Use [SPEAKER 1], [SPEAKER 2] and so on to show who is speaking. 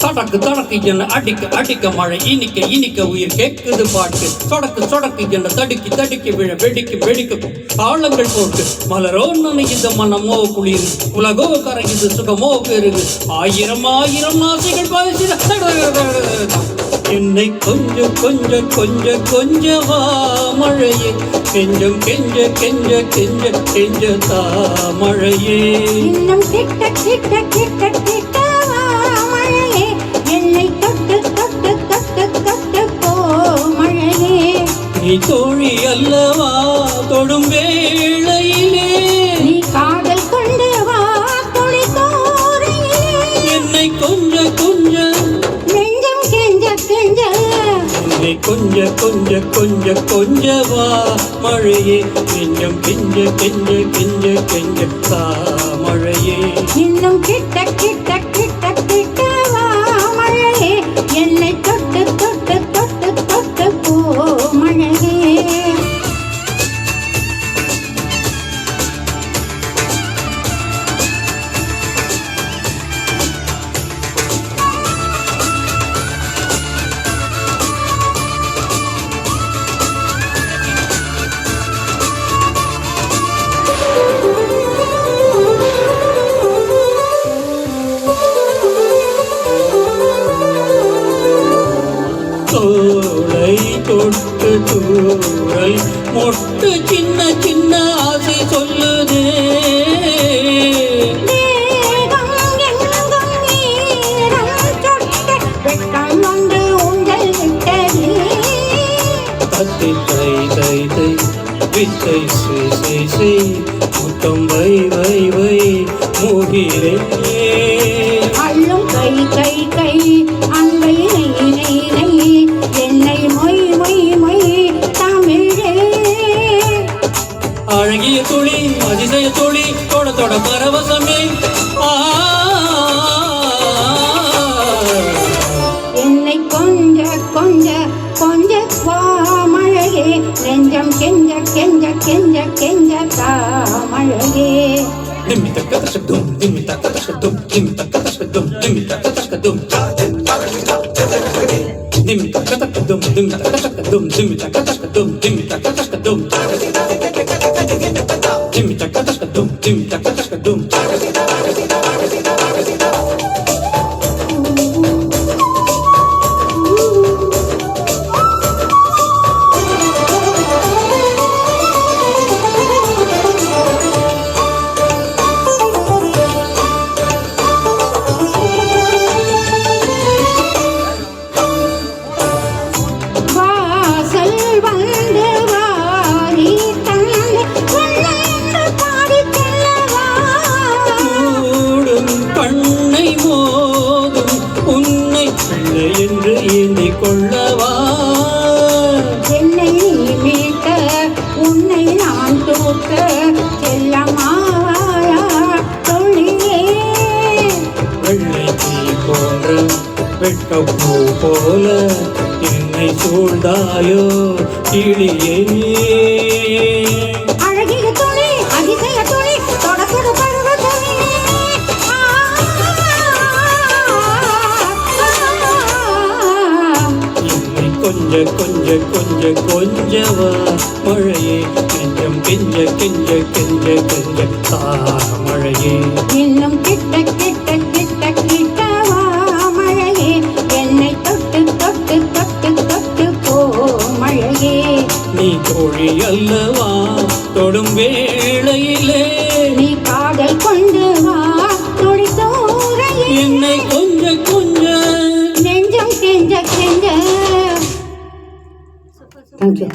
[SPEAKER 1] தடக்கு தடக்கு என்ன அடிக்க அடிக்க மழை இனிக்க இனிக்க உயிர் கேட்குது பாட்டு சொடக்கு சொடக்கு என்ன தடுக்கி தடுக்கி விழ வெடிக்கு வெடிக்க ஆழங்கள் போட்டு மலரோ நனையுது மனமோ குளிர் உலகோ கரையுது சுகமோ பெருகு ஆயிரம் ஆயிரம் ஆசைகள் பாய்ச்சிட என்னை கொஞ்சம் கொஞ்சம் கொஞ்சம் கொஞ்சவா மழையே கெஞ்சம் கெஞ்ச கெஞ்ச கெஞ்ச கெஞ்ச தா மழையே
[SPEAKER 2] இன்னும் கிட்ட கிட்ட கிட்ட கிட்டவா மழையே என்னை தொட்டு தொட்டு தொட்டு தொட்டு போ மழையே
[SPEAKER 1] நீ தோழி அல்லவா தொடும் வேளையிலே
[SPEAKER 2] நீ காதல் கொண்டு வா துளி தோரையிலே
[SPEAKER 1] என்னை கொஞ்ச கொஞ்ச
[SPEAKER 2] நெஞ்சம் கெஞ்ச கெஞ்ச
[SPEAKER 1] என்னை கொஞ்ச கொஞ்ச கொஞ்ச கொஞ்சவா மழையே கெஞ்சம் கெஞ்ச கெஞ்ச கெஞ்ச கெஞ்ச தா மழையே
[SPEAKER 2] இன்னும் கிட்ட கிட்ட கிட்ட கிட்டவா மழையே என்னை தொட்டு தொட்டு தொட்டு தொட்டு போ மழையே
[SPEAKER 1] தோளை தொட்டு தூரல் மொட்டு சின்ன சின்ன ஆசை சொல்லுதே
[SPEAKER 2] மேகம் எங்கும் நீரம் சொட்ட வெட்கம் வந்து உங்கள் விட்டது
[SPEAKER 1] தத்தை தை தை தை வித்தை செய் செய் செய் முத்தம் வை வை வை மோகிரே
[SPEAKER 2] அள்ளும் கை கை கை அங்கை நெய் நெய் நெய் என்னை மொய் மொய் மொய் தமிழே
[SPEAKER 1] அழகிய துளி அதிசய துளி தொட தொட பரவசமே
[SPEAKER 2] என்னை கொஞ்ச கொஞ்ச கொஞ்ச மழையே நெஞ்சம் கெஞ்ச கெஞ்ச கெஞ்ச கெஞ்ச மழையே
[SPEAKER 1] dimmi takka takadum dimmi takka takadum dimmi takka takadum dimmi takka takadum dimmi takka takadum dimmi takka takadum dimmi takka takadum dimmi takka takadum dimmi takka takadum dimmi takka takadum என்று ஏந்திக் கொள்ளவா
[SPEAKER 2] என்னை மீட்ட உன்னை நான் தூக்க செல்லமாவாயா தொழிலே
[SPEAKER 1] வெள்ளை தீ போன்ற வெட்டப்பூ போல என்னை சூழ்ந்தாயோ கிளியே
[SPEAKER 2] அழகிய துணி அதிசய துணி தொடக்கடு பருவதமே
[SPEAKER 1] கொஞ்ச கொஞ்ச கொஞ்ச கொஞ்சவா மழையே கெஞ்சம் கெஞ்ச கெஞ்ச கெஞ்ச கெஞ்ச தா மழையே
[SPEAKER 2] இன்னும் கிட்ட கிட்ட கிட்ட கிட்டவா மழையே என்னை தொட்டு தொட்டு தொட்டு தொட்டு போ மழையே
[SPEAKER 1] நீ தோழி அல்லவா தொடும் வேளையிலே
[SPEAKER 2] நீ காதல் கொண்டு வா துளி தோரையே
[SPEAKER 1] என்னை கொஞ்ச கொஞ்ச
[SPEAKER 2] நெஞ்சம் கெஞ்ச கெஞ்ச. Thank you.